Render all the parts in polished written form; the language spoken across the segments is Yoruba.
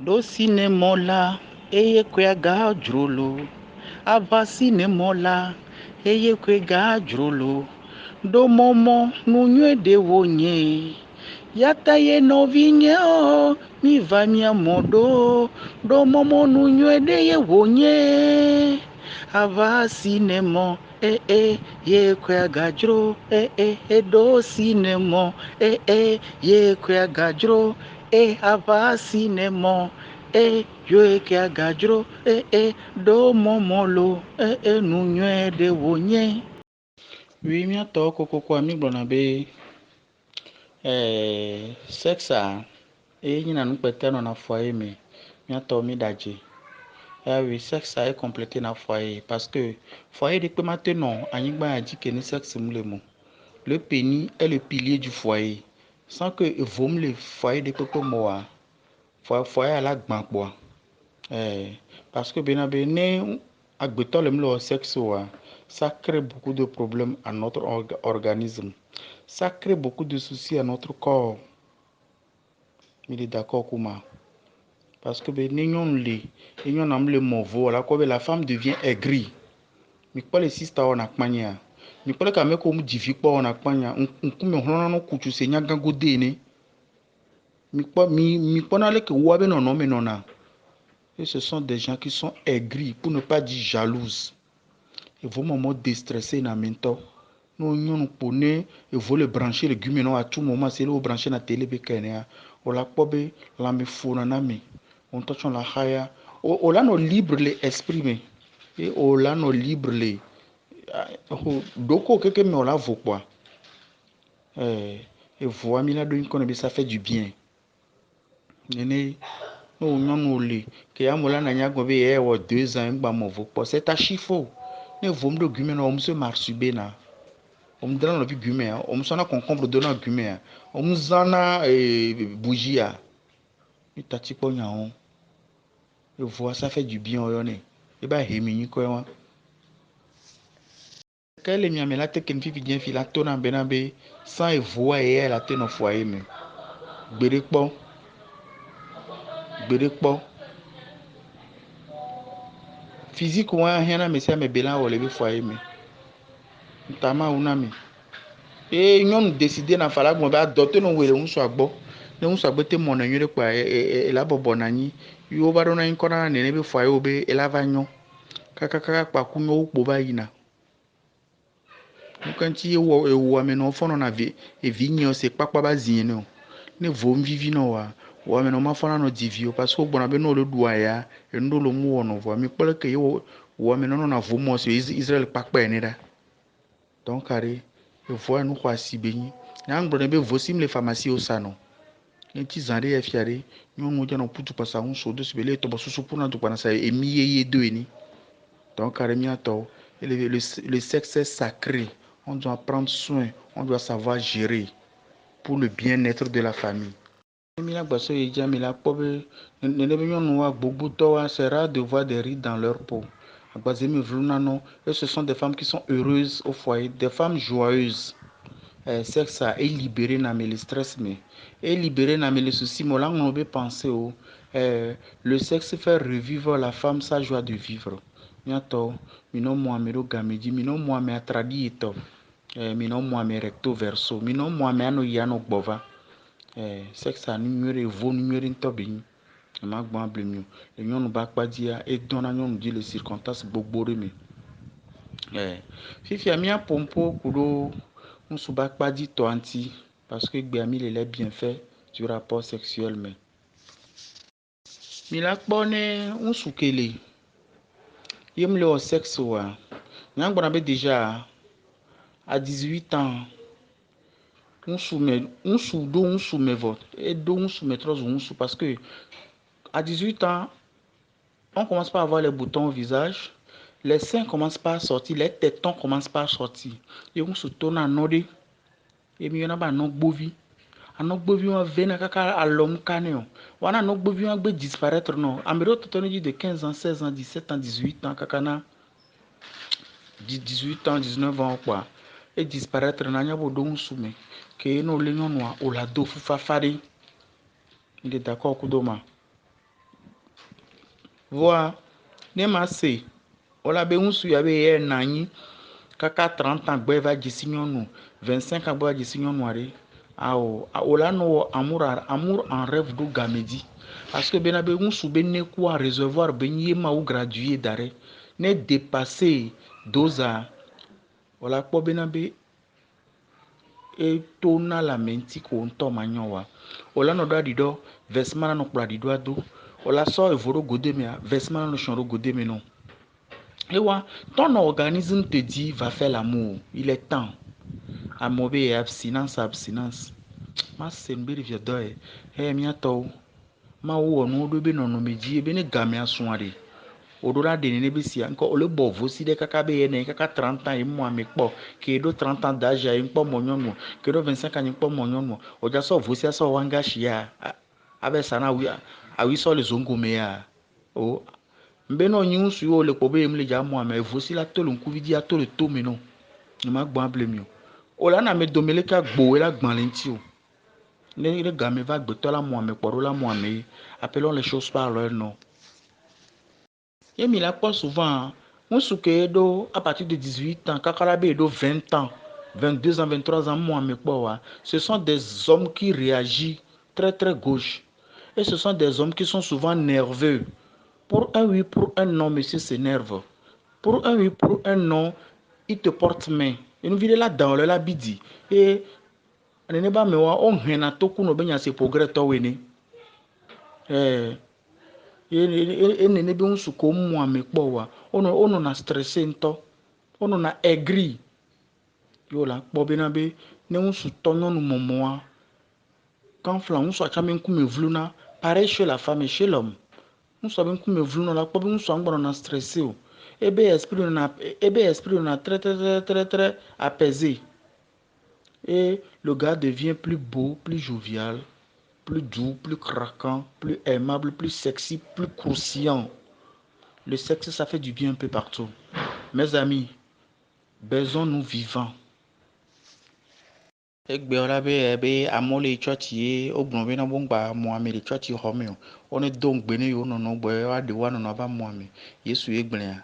Do cinémola eye kwe ga drolo. Ava cinémola eye kwe ga drolo. Do momo nunye de wonye. Yata ye novinye o mi va mi amodo. Do momo nunye de ye wonye. Ava cinémo ye kwe ga dro do cinémo ye kwe ga dro ava cinémo yo ke agadro do momolo nunye de wonye. Oui, mi ato koko kwa mi blona be sexa nyina nu pete no na foyer mi ato mi daje. Oui, sexe est complété dans le foyer parce que foyer de maintenant, anigba a dit que le sexe moulemo. Le pénis est le pilier du foyer. Sans que vous le foyer de peuple moi, foyer à la gbankwa. Parce que ben ne agbeto le sexe ça crée beaucoup de problèmes à notre organisme. Ça crée beaucoup de soucis à notre corps. Il est d'accord Kuma. Parce que la femme devient aigrie. Mais pas les sisters on a kmanya. Mais pas les camés comme divi pas on a kmanya. On no kuchu se nya gango dene. Mais pas n'allez que ouabe non non mais non na. Et ce sont des gens qui sont aigris, pour ne pas dire jalouses. Et vos moments déstressés na mento. Nous pone et vous le brancher le gumeno à tout moment c'est le brancher na télé bekene. O la pobe la me fona na me. On touche la haya. O la no libre les exprimer. Et o la no libre les doko keke me o la vo quoi. Et voix mi la do une ça fait du bien. Nene no non le que ya mola na nya gobe e wo 2 ans ngba mo vo po c'est à chifo. Ne vom do gumeno o mse marsube na. On me donne la vie guimé, on me sonne à concombre de la guimé, on me zana bougie. Et tati pognon. Et voir ça fait du bien au nez. Et bah, hémini quoi. Quand les miens là, t'es qu'une fille bien fille la tonne en benabé, sans et voir et elle a tenu au foyer. Mais bérékpo. Physique ou rien à me faire mes bélan au lever foyer. Mais tama ou nami. Et nous décidé na fala qu'on va adopter nos wele on soit bon. Ne un soit te mon anyo kwa e la bobonani yo ba dona inkona ne be foyer obe e la vanyo kaka kwa kunyo ukbo ba ina nkanti e wo me no fono na vi e vinyo se pakpa ba zino ne vom vivi no wa me no ma fona no divio parce que bona be no le duaya e ndo lo mu wono vo mi pele ke yo wa me no na vomo se Israël pakpa ene da donc ari e vo no kwa sibeni yang bro ne be vosim le pharmacie au sano nti zande ya fiare nyongo jana putu pasa un so de sebele to bosusu puna to pana sa emiye do eni donc aremia to le sexe est sacré, on doit prendre soin, on doit savoir gérer pour le bien-être de la famille. C'est rare de voir des rides dans leur peau. Et ce sont des femmes qui sont heureuses au foyer, des femmes joyeuses. Sexe est libéré dans le stress, mais est libéré dans les soucis. Mais là, on peut penser le sexe fait revivre la femme sa joie de vivre. Miato, mino moi me gamedi, mino moi me atradito, mino moi me recto verso, mino moi me ano yano bova. Sexe a numéro vo numéro intobin. Ma bon blemio. Et nous nous bac pas dire et donna nous dit les circonstances boboré me. Fifi a mis un pompo kudo. On se bat pas dit toi anti parce que Béami les bien fait du rapport sexuel mais la bonne on soukele yem le au sexe wa nyang bon avait déjà à 18 ans on soumet vote et do on soumet trop on sou parce que à 18 ans on commence pas à avoir les boutons au visage, les seins commencent pas à sortir, les tétons commencent pas à sortir et on se tourne en ordre. Et mi yona ba no gbovi anok gbovi on vena kaka alom kaneo wana no gbovi on gbe disparaître non amero totono de 15 ans 16 ans 17 ans 18 ans kakana 18 ans 19 ans quoi et disparaître na nya bodo nsume ke no le nyono o la do fufa fari il est d'accord kudoma Voa, ne ma se. Ola be unsu ya be ye nanyi. Kaka 30 ans gbe va djisi nyɔnu, 25 ans gbe va djisi nyɔnu are. Awo, ola no amour en rêve do gamedi. Parce que bena be unsu be ne kwa réservoir be nye ma ou gradué d'arrêt. Ne dépasser doza. Ola kpo bena be e to na la menti ko nto manyowa. Ola no do adido, versement no kpla adido ado. Ola so evoro godemia, versement no chonro godeme non. Et ouais, ton organisme te dit va faire l'amour. Il est temps. À mauvais abstinence, abstinence. Ma senbiri via doi. Hey, miato. Ma wo no do be no no meji be ne game asoare. Odora de ne be sia nko ole bo vosi de kaka be ye ne kaka 30 ans e mo ame kpo. Ke do 30 ans d'âge e kpo mo nyonu. Ke do 25 ans e kpo mo nyonu. Oja so vosi so wanga shia. Abe sana wi awi so le zongo me ya. O mbe no nyi nsu yo le ko be emle ja mo ame vosi la to le nkuvidi a to le to me no ni ma gban blemi o ola na me domele ka gbo e la gban le nti o le game va gbe to la mo ame poro la mo ame appelons les choses par leur nom et mi la pas souvent nsu ke do à partir de 18 ans kakala be do 20 ans 22 ans 23 ans mo ame po wa ce sont des hommes qui réagissent très très gauche et ce sont des hommes qui sont souvent nerveux. Pour un oui, pour un non, monsieur s'énerve. Pour un oui, pour un non, il te porte main. Et nous vidons là-dedans, là, bidi. Et on n'est pas mais on a tout qu'on a bien assez progrès toi oui. Et n'est pas un souko moi mais quoi on a stressé into, on a aigri. Yo là, bobina be, ne on sou tonnon nous momoa. Quand flan on soit jamais comme vluna, pareil chez la femme et chez l'homme. Nous savons que nous voulons la pop, nous sommes stressé. Ebe esprit on a très très très très très apaisé. Et le gars devient plus beau, plus jovial, plus doux, plus craquant, plus aimable, plus sexy, plus croustillant. Le sexe, ça fait du bien un peu partout. Mes amis, baisons-nous vivants. Egbe ọla be ebe amole chọọchị ye ogbon be na gbongba muame de chọọchị home o one do ngbe ne yo no no gbe wa de wa no no ba muame yesu egble ya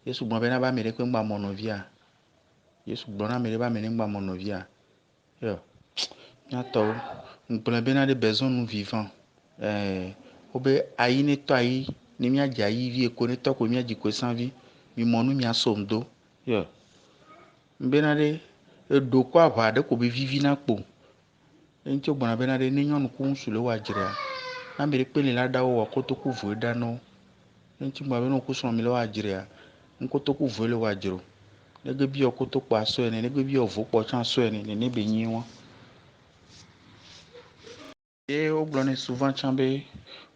yesu gbon be na ba mere kwe ngba monovia yesu gbon na mere ba mere ngba monovia yo nya to ngble be na de besoin nous vivants obe ayi ne to ayi ni mi aja yi vi eko ne to ko mi aji ko sanvi mi monu mi asomdo yo mbe na de edo ko ava de ko be vivi na kpo enti ogbona be na de ne nyɔnu ku ŋsu le wa dzra na me de kpe le la da wo kotoku vo da no enti gba be no ku srɔ̃ mi le wa dzra nkotoku vo le wa dzro ne ge bi o kotoku aso ene ne ge bi o vo kpɔ tsã aso ene ne be nyi wa et o gblɔ ne souvent tsã be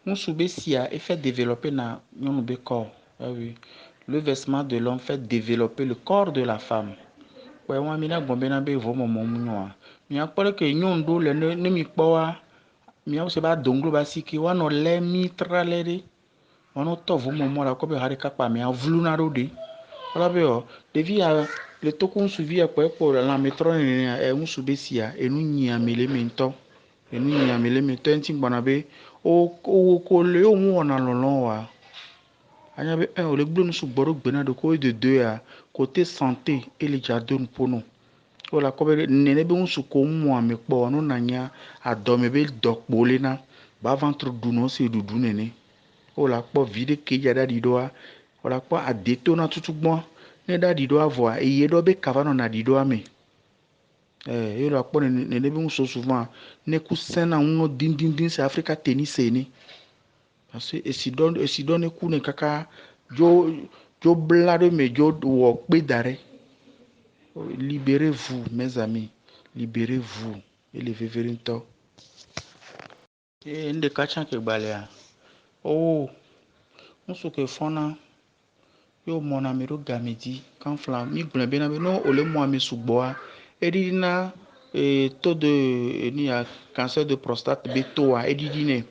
ŋsu be sia e fait développer na nyɔnu be corps ah oui le vêtement de l'homme fait développer le corps de la femme. Ouais, moi, mina gbɔn na be vo mɔmɔ mu nyɔa mia kpɔ ke nyɔnu do le ne mi kpɔ wa mia se ba donglo ba si ke wa no le mi tra le de ono to vo mɔmɔ la ko be ha de kakpa mia vlu na do de wala be o devi ya le to ko nsu vi e kpɔ la metro ne e nsu be sia enu nyi amele mento enu nyi amele mento enti gbɔna be o ko le o mu ona lolo wa anya be o le gblo nsu gboro gbena de ko de deux ya côté santé et le jardin pono o la ko be nene be nsu ko mu ame kpɔ no nanya adome be dokpo le na ba ventre du no se dudu nene o la kpɔ vide ke ja da di doa o la kpɔ adeto na tutu gbɔ ne da di doa voa eye do be kava no na di doa me e la kpɔ nene be nsu souvent ne ku sena uno din din din se Africa tennis ni parce que esi don ne ku ne kaka jo blade me jo wo pe dare libérez-vous mes amis libérez-vous et les vévérinto e nde kacha ke gbalea oh nsu ke fona yo mona me ro gamedi kan fla mi gble be na be no ole mo ame sugboa edidi na taux de ni a cancer de prostate be to a edidi ne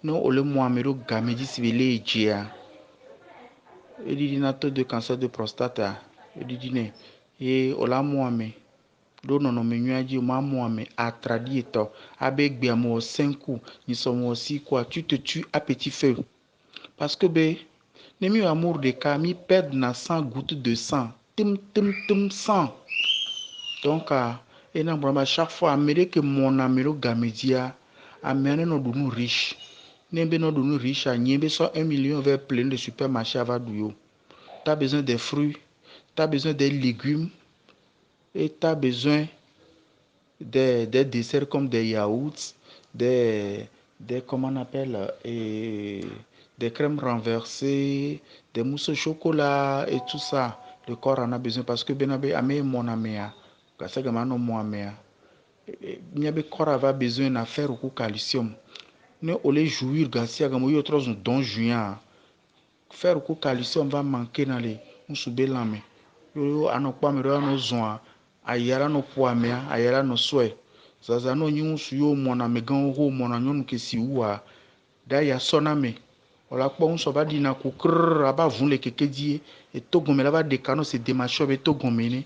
no ole mo ame ro gamedi sibele ejia edidi na taux de cancer de prostate edidi ne e ola mo ame do nono me nyuaji ma mo ame atradi eto abe gbe amo 5 coups ni so mo 6 quoi tu te tues à petit feu Parce que be, ne mi amour de cas, mi perdre na 100 gouttes de sang. Tim, tim, tim, sang. Donc, et non, chaque fois, amérique que mon améro gamédia, amène nos nous riches. N'embe nos nous riches, à niembe soit 1 million vers plein de supermarchés à Vadouyo. Tu as besoin des fruits, tu as besoin des légumes, et tu as besoin des desserts comme des yaourts, comment on appelle, des crèmes renversées, des mousses au chocolat et tout ça. Le corps en a besoin parce que benabe ame mon amea, parce que mano mon amea. Miabe corps a besoin de faire au calcium. Ne ole jouir garcia comme yo trop un don juin. Faire au calcium va manquer dans les on soube lame. Yo anokpa me ro no zon ayara no poamea, ayara no soe. Zaza no nyi nsu yo mona me gan ho mona nyonu ke si wa da ya sona me ola kpo nso ba di na ku krr aba vun le keke die e togon me la ba de kano se de ma shobe togon me ne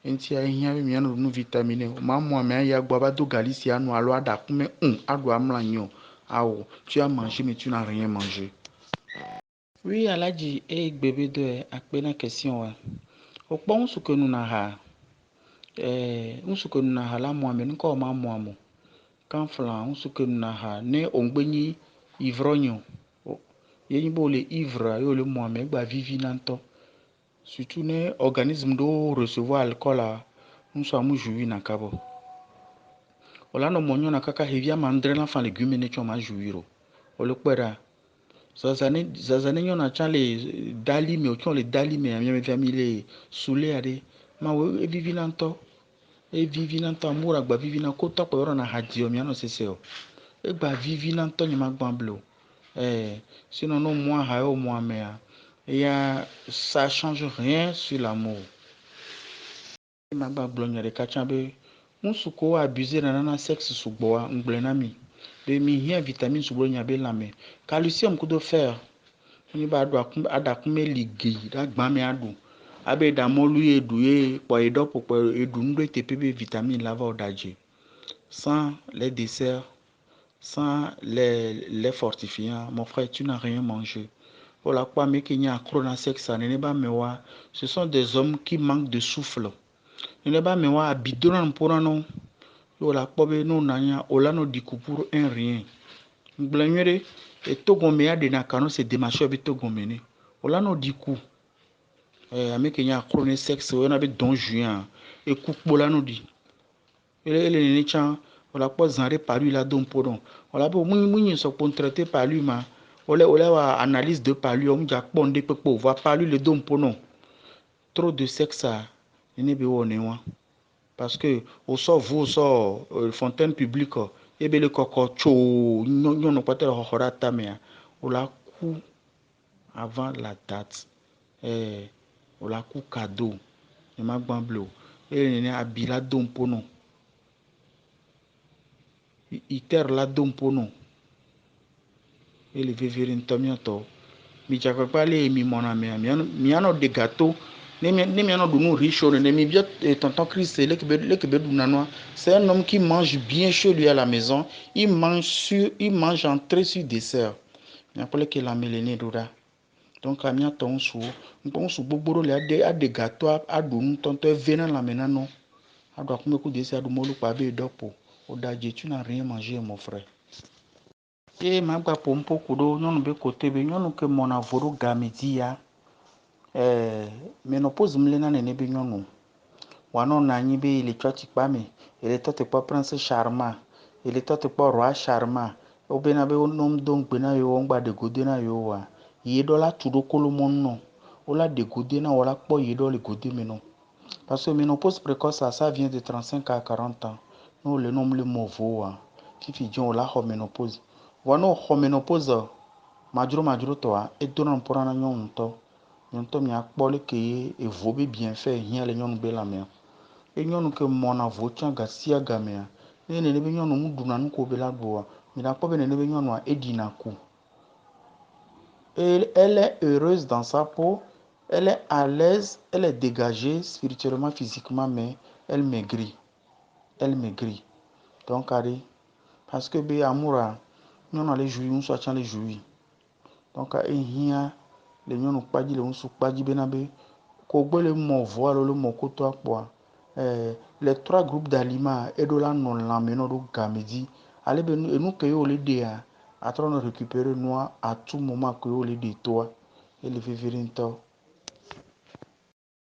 enti a hia me no nu vitamine o ma mo me ya gbo ba do galicia no alo ada kume ado amla nyo awo tu as mangé mais tu n'as rien mangé. Oui, Aladji, et bébé de akpena question wa. O kpo nsu ke nu na ha nsuku na ha la moame nke ọma moamo kanfla nsuku na ha ne ongbenyi ivronyo yenyi bo le ivre yo le moame gba vivi nanto surtout ne organisme do recevoir alcool a nso amu jouir na kabo ola no monyo na kaka hevia mandre na fa légume ne choma jouiro o le kwera zazane nyo na chale dali me o chon le dali me mi famille soule ade ma we vivi nanto e vivi na ntɔ amura gba vivi na ko tɔkpɔ yɔrɔ na hadio miano sese o e gba vivi na ntɔ nyima gbamblo sinon no moi ha o moi mais ça change rien sur l'amour e ma gba blo nyare ka chambe unsuko abuser na na sexe sugbo wa ngble na mi de mi hia vitamine sugbo nya be lame calcium ko do fer ni ba do adakun me ligi da gba me adu abe da molu edu e po edo po edu ndo TPB vitamine lava odaje sans les desserts sans les fortifiants mon frère tu n'as rien mangé voilà quoi mais qu'il y a crona sexe ne ba mewa ce sont des hommes qui manquent de souffle ne ba mewa bidona mpona non voilà quoi be no nanya olano diku pour un rien ngblanyere et togome ya de na kano c'est démarche be togome ne olano diku avec qu'il y a chronique sexe on avait don juin et coupe bolano di ele ne chan on la pas zanré par lui là don podon on la bo muni so pour traiter par lui ma on la analyse de par lui on ja pondé pepo voir par lui le don podon trop de sexe ça ne be woné wa parce que au sort vous sort fontaine publique et be le koko cho nyon no patel horata me on la coup avant la date o la ku cadeau ne ma gbamblo e ne abila dompono iter la dompono e le veveri ntomioto mi jakwa le mi mona me mi ano de gâteau ne mi ano do no riche ne mi bien tonton Chris le que be dunano c'est un homme qui mange bien chez lui à la maison il mange entrée sur dessert mais après que la mélanine dura donc amia ton sou bon sou bogboro le ade gâteau adu ntonto vena la menano adu akume ku desi adu molu pa be dopo odaje tu n'as rien mangé mon frère e ma gba pompo kudo nyonu be kote be nyonu ke mona voro gamedia menopause mlena ne be nyonu wano na nyi be ile choti pa me ile tote pa prince charmant ile tote pa roi charmant obena be nom don gbe na yo ngba de gode na yo wa yedo la tudo kolomon non ola de gode na wala kpo yedo le gode menon parce que ménopause précoce ça vient de 35 à 40 ans nous le nom le movo fifi jon la ho ménopause wano ho ménopause majuro to e donan porana nyonto mi akpo le ke e vobe bien fait hia le nyonu be la me e nyonu ke mona vo changa sia gamea ne be nyonu muduna nko be la do mi la kpo be ne be nyonu edina ku. Elle est heureuse dans sa peau, elle est à l'aise, elle est dégagée spirituellement, physiquement, mais elle maigrit. Elle maigrit. Donc, parce que bé amoura, nous allons jouir, nous sommes les jouir. Donc ehia le nyɔnu kpadzi le ŋusu kpadzi bena be kogbe le mɔ voa le mɔ koto akpoa les 3 groupes d'aliments eɖo la nɔ lãme nɔ ɖo game dzi ale be enu ke wo le ɖea atrɔ nɔ récupérer nua atu moment ke wo le ɖe toa ele vevie ŋutɔ.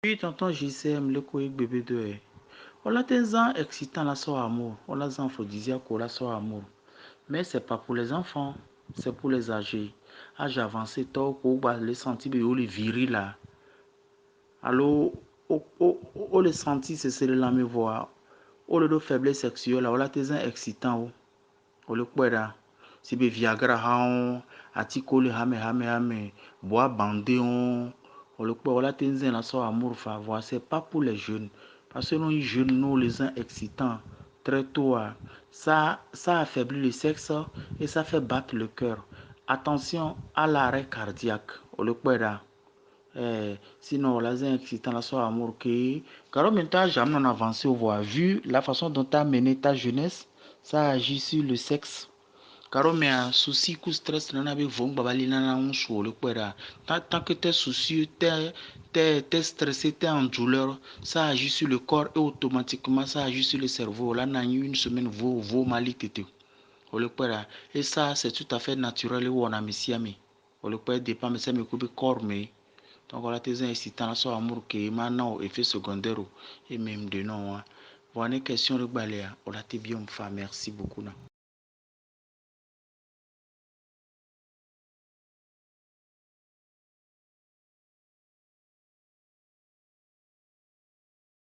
Puis tonton JCM le ko bébé de on l'a tenzan excitant la so amour on l'a zan aphrodisiaque la so amour mais c'est pas pour les enfants c'est pour les âgés âge avancé to ko ba le senti be yo le viril là alors o le senti c'est le la me voir o le do faiblesse sexuelle on l'a tenzan excitant o le kwera si be viagra ha atiko le hame bois bandé on le peut la tenzer la so amour favor c'est pas pour les jeunes parce que nous jeunes nous les uns excitants très tôt ça affaiblit le sexe et ça fait battre le cœur. Attention à l'arrêt cardiaque on le peut sinon les uns excitants la so amour que car maintenant jamais on avancé au voir vu la façon dont tu as mené ta jeunesse ça agit sur le sexe. Car mais un souci coup stress n'en avait vong babali nana on sur le quoi tant que t'es soucieux t'es stressé t'es en douleur ça agit sur le corps et automatiquement ça agit sur le cerveau là n'a une semaine vaut mal tété on le quoi et ça c'est tout à fait naturel où on a mis on le quoi dépend mais ça me coupe corps mais donc voilà tes incitants là sur amour que maintenant effet secondaire et même de non voilà question de baléa on l'a bien fait merci beaucoup.